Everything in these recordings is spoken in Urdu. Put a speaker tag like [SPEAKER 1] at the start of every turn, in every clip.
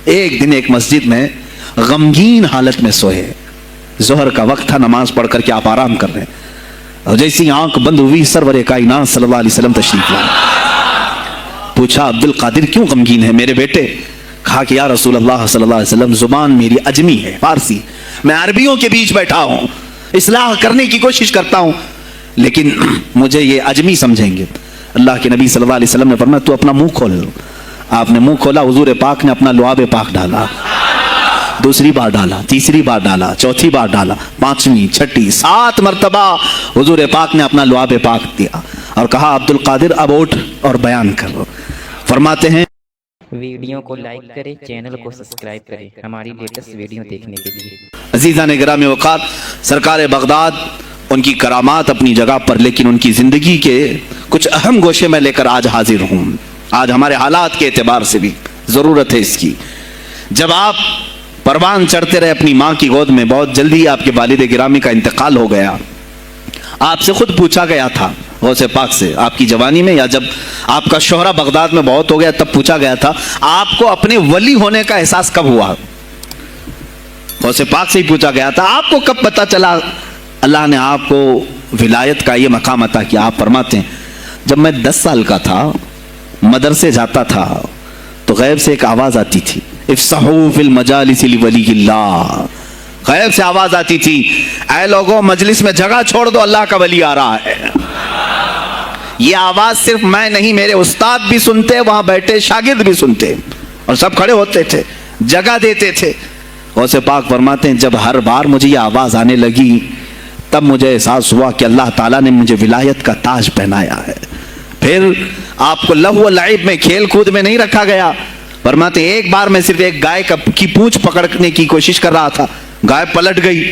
[SPEAKER 1] ایک دن ایک مسجد میں غمگین حالت میں سوئے. ظہر کا وقت تھا, نماز پڑھ کر کے آپ آرام کر رہے ہیں, اور جیسی آنکھ بند ہوئی سرور کائنات صلی اللہ علیہ وسلم تشریف لائے. پوچھا عبد القادر کیوں غمگین ہے میرے بیٹے؟ کہا کہ یا رسول اللہ صلی اللہ علیہ وسلم زبان میری اجمی ہے, فارسی, میں عربیوں کے بیچ بیٹھا ہوں, اصلاح کرنے کی کوشش کرتا ہوں, لیکن مجھے یہ اجمی سمجھیں گے. اللہ کے نبی صلی اللہ علیہ وسلم نے فرمایا تو اپنا منہ کھول. آپ نے منہ کھولا, حضور پاک نے اپنا لعاب پاک ڈالا, دوسری بار ڈالا, تیسری بار ڈالا, چوتھی بار ڈالا, پانچویں, چھٹی, 7 مرتبہ حضور پاک نے اپنا لعاب پاک دیا اور کہا عبد القادر اب اٹھ اور بیان کرو. فرماتے ہیں
[SPEAKER 2] ویڈیو کو لائک کریں, چینل کو سبسکرائب کریں ہماری لیٹسٹ ویڈیو دیکھنے کے لیے.
[SPEAKER 1] عزیزان گرامی وقار, سرکار بغداد ان کی کرامات اپنی جگہ پر, لیکن ان کی زندگی کے کچھ اہم گوشے میں لے کر آج حاضر ہوں. آج ہمارے حالات کے اعتبار سے بھی ضرورت ہے اس کی. جب آپ پروان چڑھتے رہے اپنی ماں کی گود میں, بہت جلدی آپ کے والد گرامی کا انتقال ہو گیا. آپ سے خود پوچھا گیا تھا غوث پاک سے, آپ کی جوانی میں یا جب آپ کا شہرہ بغداد میں بہت ہو گیا تب پوچھا گیا تھا آپ کو اپنے ولی ہونے کا احساس کب ہوا؟ غوث پاک سے ہی پوچھا گیا تھا آپ کو کب پتا چلا اللہ نے آپ کو ولایت کا یہ مقام عطا کیا؟ آپ فرماتے ہیں جب میں 10 سال کا تھا, مدرسے جاتا تھا تو غیب سے ایک آواز آتی تھی, افصحوا فی المجالس لولی اللہ. غیب سے آواز آتی تھی اے لوگوں مجلس میں جگہ چھوڑ دو, اللہ کا ولی آ رہا ہے. یہ آواز صرف میں نہیں, میرے استاد بھی سنتے, وہاں بیٹھے شاگرد بھی سنتے, اور سب کھڑے ہوتے تھے, جگہ دیتے تھے. غوث پاک فرماتے ہیں جب ہر بار مجھے یہ آواز آنے لگی تب مجھے احساس ہوا کہ اللہ تعالیٰ نے مجھے ولایت کا تاج پہنایا ہے. پھر آپ کو لہو و لعب میں, کھیل کود میں نہیں رکھا گیا. فرماتے ہیں ایک بار میں صرف ایک گائے کی پونچھ پکڑنے کی کوشش کر رہا تھا, گائے پلٹ گئی,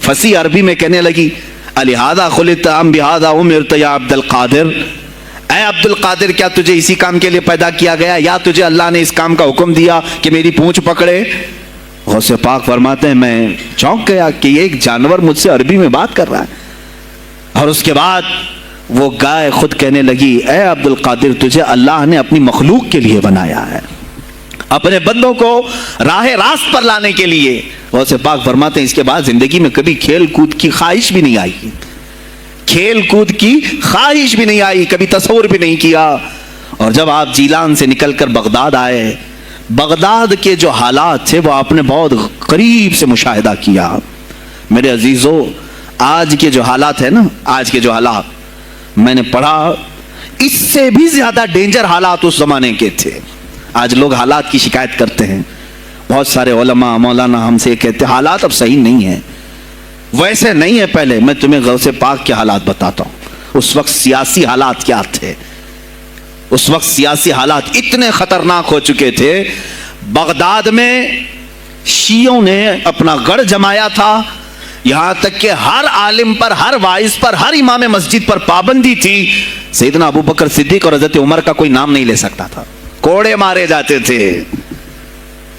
[SPEAKER 1] فصیح عربی میں کہنے لگی الہذا خلقت ام بہذا امرت یا عبد القادر, اے عبد القادر کیا تجھے اسی کام کے لیے پیدا کیا گیا یا تجھے اللہ نے اس کام کا حکم دیا کہ میری پونچھ پکڑے؟ غوث پاک فرماتے ہیں میں چونک گیا کہ یہ ایک جانور مجھ سے عربی میں بات کر رہا ہے. اور اس کے بعد وہ گائے خود کہنے لگی اے عبد القادر تجھے اللہ نے اپنی مخلوق کے لیے بنایا ہے, اپنے بندوں کو راہ راست پر لانے کے لیے. غوث پاک فرماتے ہیں اس کے بعد زندگی میں کبھی کھیل کود کی خواہش بھی نہیں آئی, کھیل کود کی خواہش بھی نہیں آئی, کبھی تصور بھی نہیں کیا. اور جب آپ جیلان سے نکل کر بغداد آئے, بغداد کے جو حالات تھے وہ آپ نے بہت قریب سے مشاہدہ کیا. میرے عزیزو آج کے جو حالات ہیں نا, آج کے جو حالات میں نے پڑھا اس سے بھی زیادہ ڈینجر حالات اس زمانے کے تھے. آج لوگ حالات کی شکایت کرتے ہیں, بہت سارے علماء مولانا ہم سے کہتے ہیں حالات اب صحیح نہیں ہیں, ویسے نہیں ہے پہلے. میں تمہیں غوث پاک کے حالات بتاتا ہوں, اس وقت سیاسی حالات کیا تھے. اس وقت سیاسی حالات اتنے خطرناک ہو چکے تھے, بغداد میں شیعوں نے اپنا گڑھ جمایا تھا, یہاں تک کہ ہر عالم پر, ہر وائز پر, ہر امام مسجد پر پابندی تھی. سیدنا ابو بکر صدیق اور حضرت عمر کا کوئی نام نہیں لے سکتا تھا, کوڑے مارے جاتے تھے.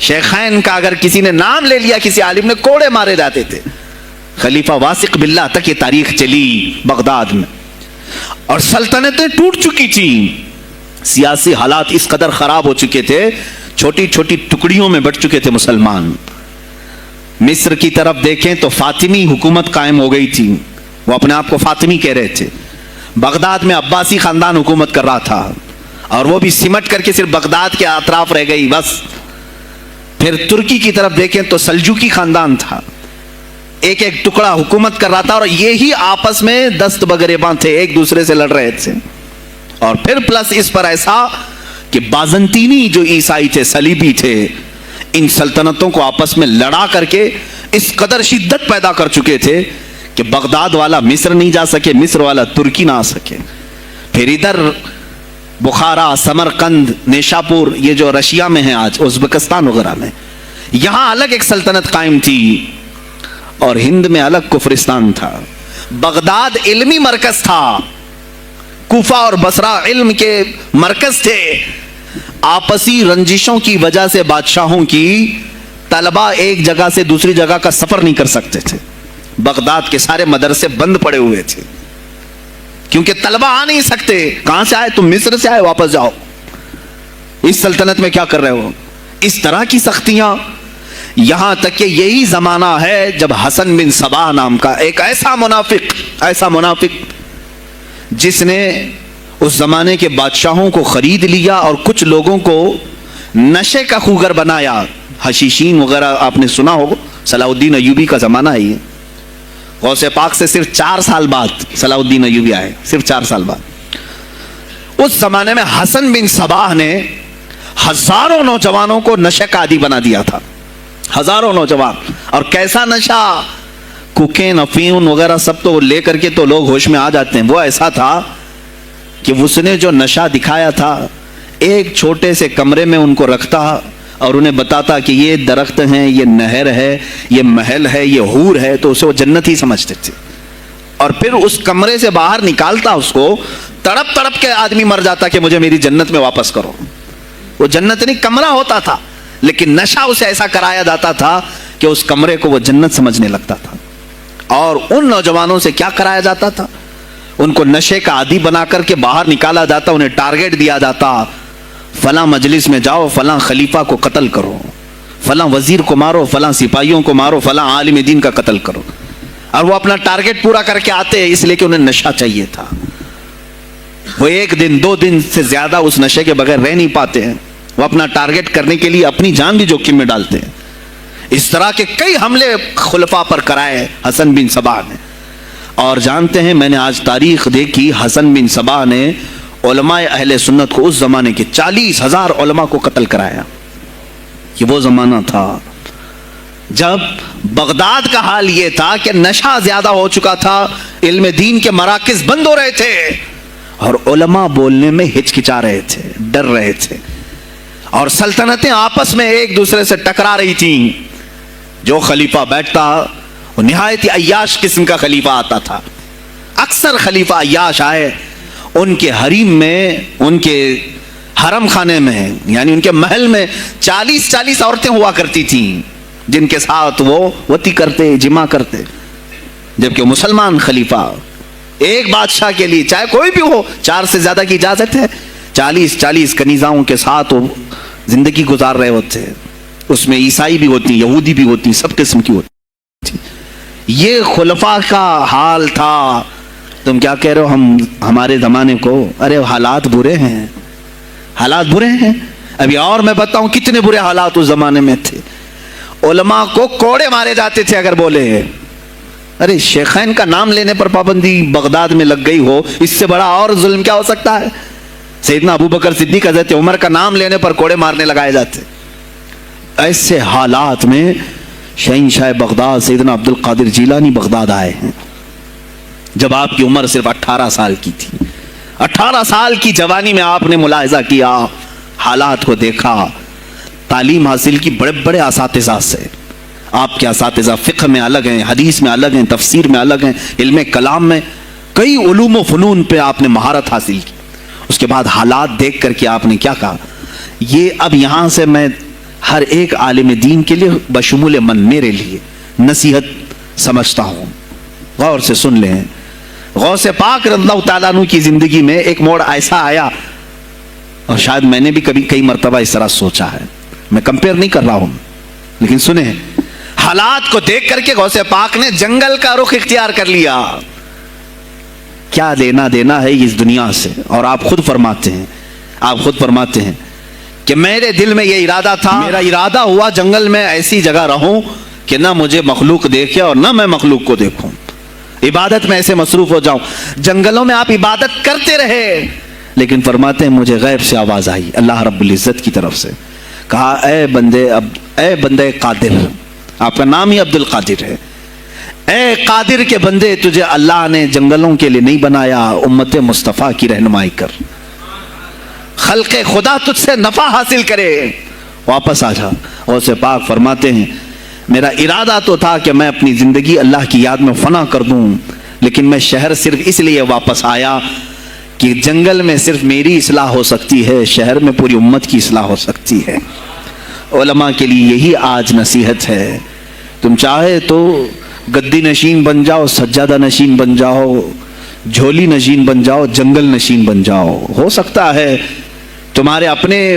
[SPEAKER 1] شیخین کا اگر کسی نے نام لے لیا کسی عالم نے, کوڑے مارے جاتے تھے. خلیفہ واثق باللہ تک یہ تاریخ چلی بغداد میں, اور سلطنتیں ٹوٹ چکی تھیں. سیاسی حالات اس قدر خراب ہو چکے تھے, چھوٹی چھوٹی ٹکڑیوں میں بٹ چکے تھے مسلمان. مصر کی طرف دیکھیں تو فاطمی حکومت قائم ہو گئی تھی, وہ اپنے آپ کو فاطمی کہہ رہے تھے. بغداد میں عباسی خاندان حکومت کر رہا تھا, اور وہ بھی سمٹ کر کے صرف بغداد کے اطراف رہ گئی بس. پھر ترکی کی طرف دیکھیں تو سلجوکی خاندان تھا, ایک ایک ٹکڑا حکومت کر رہا تھا, اور یہی آپس میں دست بگریباں تھے, ایک دوسرے سے لڑ رہے تھے. اور پھر پلس اس پر ایسا کہ بازنطینی جو عیسائی تھے, صلیبی تھے, ان سلطنتوں کو آپس میں لڑا کر کے اس قدر شدت پیدا کر چکے تھے کہ بغداد والا مصر نہیں جا سکے, مصر والا ترکی نہ آ سکے. پھر ادھر بخارا, سمرقند, نیشاپور, یہ جو رشیا میں ہیں آج, ازبکستان وغیرہ میں, یہاں الگ ایک سلطنت قائم تھی, اور ہند میں الگ کفرستان تھا. بغداد علمی مرکز تھا, کوفہ اور بصرہ علم کے مرکز تھے. آپسی رنجشوں کی وجہ سے بادشاہوں کی طلبہ ایک جگہ سے دوسری جگہ کا سفر نہیں کر سکتے تھے. بغداد کے سارے مدرسے بند پڑے ہوئے تھے, کیونکہ طلبہ آ نہیں سکتے. کہاں سے آئے تم؟ مصر سے آئے, واپس جاؤ. اس سلطنت میں کیا کر رہے ہو؟ اس طرح کی سختیاں، یہاں تک کہ یہی زمانہ ہے جب حسن بن صباح نام کا ایک ایسا منافق جس نے اس زمانے کے بادشاہوں کو خرید لیا اور کچھ لوگوں کو نشے کا خوگر بنایا. حشیشین وغیرہ آپ نے سنا ہو، صلاح الدین ایوبی کا زمانہ ہے یہ. غوث پاک سے صرف 4 سال بعد صلاح الدین ایوبی آئے، صرف 4 سال بعد. اس زمانے میں حسن بن صباح نے ہزاروں نوجوانوں کو نشے کا عادی بنا دیا تھا، ہزاروں نوجوان. اور کیسا نشہ، کوکین، افیون وغیرہ سب تو لے کر کے تو لوگ ہوش میں آ جاتے ہیں. وہ ایسا تھا کہ اس نے جو نشہ دکھایا تھا، ایک چھوٹے سے کمرے میں ان کو رکھتا اور انہیں بتاتا کہ یہ درخت ہیں، یہ نہر ہے، یہ محل ہے، یہ حور ہے، تو اسے وہ جنت ہی سمجھتے تھے. اور پھر اس کمرے سے باہر نکالتا اس کو، تڑپ تڑپ کے آدمی مر جاتا کہ مجھے میری جنت میں واپس کرو. وہ جنت نہیں، کمرہ ہوتا تھا، لیکن نشہ اسے ایسا کرایا جاتا تھا کہ اس کمرے کو وہ جنت سمجھنے لگتا تھا. اور ان نوجوانوں سے کیا کرایا جاتا تھا؟ ان کو نشے کا عادی بنا کر کے باہر نکالا جاتا، انہیں ٹارگٹ دیا جاتا، فلاں مجلس میں جاؤ، فلاں خلیفہ کو قتل کرو، فلاں وزیر کو مارو، فلاں سپاہیوں کو مارو، فلاں عالم دین کا قتل کرو. اور وہ اپنا ٹارگٹ پورا کر کے آتے اس لیے کہ انہیں نشہ چاہیے تھا. وہ 1 دن 2 دن سے زیادہ اس نشے کے بغیر رہ نہیں پاتے ہیں. وہ اپنا ٹارگٹ کرنے کے لیے اپنی جان بھی جوخم میں ڈالتے ہیں. اس طرح کے کئی حملے خلفاء پر کرائے حسن بن صباح نے. اور جانتے ہیں، میں نے آج تاریخ دیکھی، حسن بن صباح نے علماء اہل سنت کو اس زمانے کے 40,000 علماء کو قتل کرایا. یہ وہ زمانہ تھا جب بغداد کا حال یہ تھا کہ نشہ زیادہ ہو چکا تھا، علم دین کے مراکز بند ہو رہے تھے اور علماء بولنے میں ہچکچا رہے تھے، ڈر رہے تھے. اور سلطنتیں آپس میں ایک دوسرے سے ٹکرا رہی تھیں. جو خلیفہ بیٹھتا وہ نہایت عیاش قسم کا خلیفہ آتا تھا. اکثر خلیفہ عیاش آئے، ان کے حریم میں، ان کے حرم خانے میں، یعنی ان کے محل میں 40 عورتیں ہوا کرتی تھیں جن کے ساتھ وہ وطی کرتے، جمع کرتے. جبکہ مسلمان خلیفہ ایک بادشاہ کے لیے چاہے کوئی بھی ہو 4 سے زیادہ کی اجازت ہے. 40 کنیزاؤں کے ساتھ وہ زندگی گزار رہے ہوتے. اس میں عیسائی بھی ہوتی، یہودی بھی ہوتی، سب قسم کی ہوتی. یہ خلفاء کا حال تھا. تم کیا کہہ رہے ہو ہمارے زمانے کو؟ ارے حالات برے ہیں، حالات برے ہیں. ابھی اور میں بتاؤں کتنے برے حالات اس زمانے میں تھے. علماء کو کوڑے مارے جاتے تھے اگر بولے. ارے شیخین کا نام لینے پر پابندی بغداد میں لگ گئی ہو، اس سے بڑا اور ظلم کیا ہو سکتا ہے؟ سیدنا ابو بکر صدیق، حضرت عمر کا نام لینے پر کوڑے مارنے لگائے جاتے. ایسے حالات میں شہنشاہ بغداد سیدنا عبد القادر جیلانی بغداد آئے ہیں جب آپ کی عمر صرف 18 سال کی تھی. 18 سال کی جوانی میں آپ نے ملاحظہ کیا، حالات کو دیکھا، تعلیم حاصل کی بڑے بڑے اساتذہ سے. آپ کے اساتذہ فقہ میں الگ ہیں، حدیث میں الگ ہیں، تفسیر میں الگ ہیں، علم کلام میں، کئی علوم و فنون پہ آپ نے مہارت حاصل کی. اس کے بعد حالات دیکھ کر کے آپ نے کیا کہا؟ یہ اب یہاں سے میں ہر ایک عالم دین کے لیے بشمول من میرے لیے نصیحت سمجھتا ہوں، غور سے سن لیں. غوث پاک رضی اللہ تعالیٰ عنہ کی زندگی میں ایک موڑ ایسا آیا، اور شاید میں نے بھی کبھی کئی مرتبہ اس طرح سوچا ہے، میں کمپیئر نہیں کر رہا ہوں، لیکن سنیں. حالات کو دیکھ کر کے غوث پاک نے جنگل کا رخ اختیار کر لیا. کیا لینا دینا ہے اس دنیا سے؟ اور آپ خود فرماتے ہیں کہ میرے دل میں یہ ارادہ تھا، میرا ارادہ ہوا جنگل میں ایسی جگہ رہوں کہ نہ مجھے مخلوق دیکھے اور نہ میں مخلوق کو دیکھوں. عبادت میں ایسے مصروف ہو جاؤں. جنگلوں میں آپ عبادت کرتے رہے، لیکن فرماتے ہیں مجھے غیب سے آواز آئی اللہ رب العزت کی طرف سے، کہا اے بندے قادر، آپ کا نام ہی عبد القادر ہے، اے قادر کے بندے، تجھے اللہ نے جنگلوں کے لیے نہیں بنایا، امت مصطفیٰ کی رہنمائی کر، خلق خدا تجھ سے نفع حاصل کرے، واپس آ جا. غوث پاک فرماتے ہیں میرا ارادہ تو تھا کہ میں اپنی زندگی اللہ کی یاد میں فنا کر دوں، لیکن میں شہر صرف اس لیے واپس آیا کہ جنگل میں صرف میری اصلاح ہو سکتی ہے، شہر میں پوری امت کی اصلاح ہو سکتی ہے. علماء کے لیے یہی آج نصیحت ہے. تم چاہے تو گدی نشین بن جاؤ، سجادہ نشین بن جاؤ، جھولی نشین بن جاؤ، جنگل نشین بن جاؤ. ہو سکتا ہے تمہارے اپنے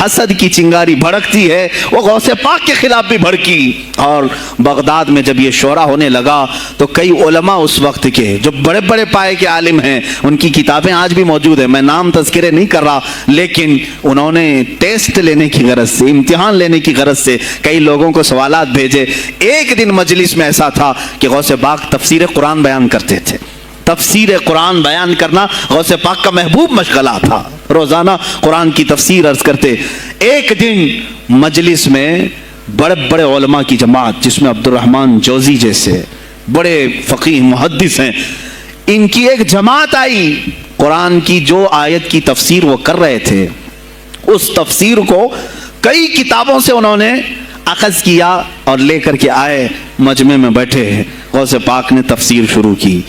[SPEAKER 1] حسد کی چنگاری بھڑکتی ہے، وہ غوث پاک کے خلاف بھی بھڑکی۔ اور بغداد میں جب یہ شورا ہونے لگا تو کئی علماء اس وقت کے جو بڑے بڑے پائے کے عالم ہیں، ان کی کتابیں آج بھی موجود ہیں، میں نام تذکرے نہیں کر رہا، لیکن انہوں نے ٹیسٹ لینے کی غرض سے، امتحان لینے کی غرض سے کئی لوگوں کو سوالات بھیجے۔ ایک دن مجلس میں ایسا تھا کہ غوث پاک تفسیر قرآن بیان کرتے تھے۔ تفسیر قرآن بیان کرنا غوث پاک کا محبوب مشغلہ تھا، روزانہ قرآن کی تفسیر عرض کرتے۔ ایک دن مجلس میں بڑے بڑے علماء کی جماعت، جس میں عبد الرحمن جوزی جیسے بڑے فقیہ محدث ہیں، ان کی ایک جماعت آئی۔ قرآن کی جو آیت کی تفسیر وہ کر رہے تھے، اس تفسیر کو کئی کتابوں سے انہوں نے اخذ کیا اور لے کر کے آئے، مجمع میں بیٹھے ہیں۔ غوث پاک نے تفسیر شروع کی۔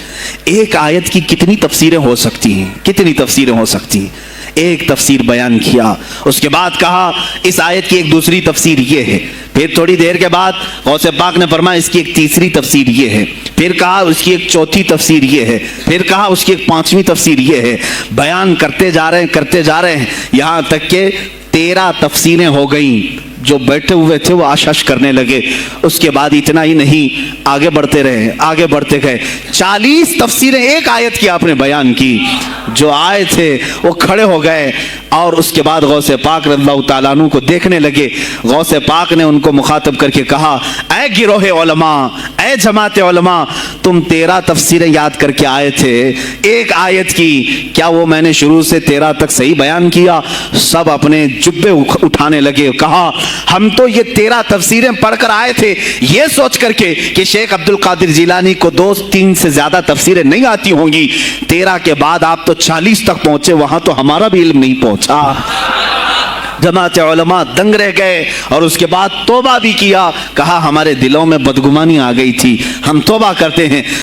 [SPEAKER 1] ایک آیت کی کتنی تفسیریں ہو سکتی ہیں، کتنی تفسیریں ہو سکتی ہیں؟ ایک تفسیر بیان کیا، اس کے بعد کہا اس آیت کی ایک دوسری تفسیر یہ ہے۔ پھر تھوڑی دیر کے بعد غوث پاک نے فرمایا اس کی ایک تیسری تفسیر یہ ہے۔ پھر کہا اس کی ایک چوتھی تفسیر یہ ہے۔ پھر کہا اس کی ایک پانچویں تفسیر یہ ہے۔ بیان کرتے جا رہے ہیں یہاں تک کہ 13 تفسیریں ہو گئیں۔ جو بیٹھے ہوئے تھے وہ آشش کرنے لگے۔ اس کے بعد اتنا ہی نہیں، آگے بڑھتے رہے، آگے بڑھتے گئے۔ 40 تفسیریں ایک آیت کی آپ نے بیان کی۔ جو آئے تھے وہ کھڑے ہو گئے اور اس کے بعد غوث پاک رضی اللہ تعالیٰ عنہ کو دیکھنے لگے۔ غوث پاک نے ان کو مخاطب کر کے کہا، اے گروہ علماء، اے جماعت علماء، تم 13 تفسیریں یاد کر کے آئے تھے ایک آیت کی، کیا وہ میں نے شروع سے 13 تک صحیح بیان کیا؟ سب اپنے جبے اٹھانے لگے۔ کہا ہم تو یہ 13 تفسیریں پڑھ کر آئے تھے یہ سوچ کر کے کہ شیخ عبد القادر جیلانی کو 2-3 سے زیادہ تفسیریں نہیں آتی ہوں گی، 13 کے بعد آپ تو 40 تک پہنچے، وہاں تو ہمارا بھی علم نہیں پہنچا۔ جماعت علماء دنگ رہ گئے اور اس کے بعد توبہ بھی کیا۔ کہا ہمارے دلوں میں بدگمانی آ گئی تھی، ہم توبہ کرتے ہیں۔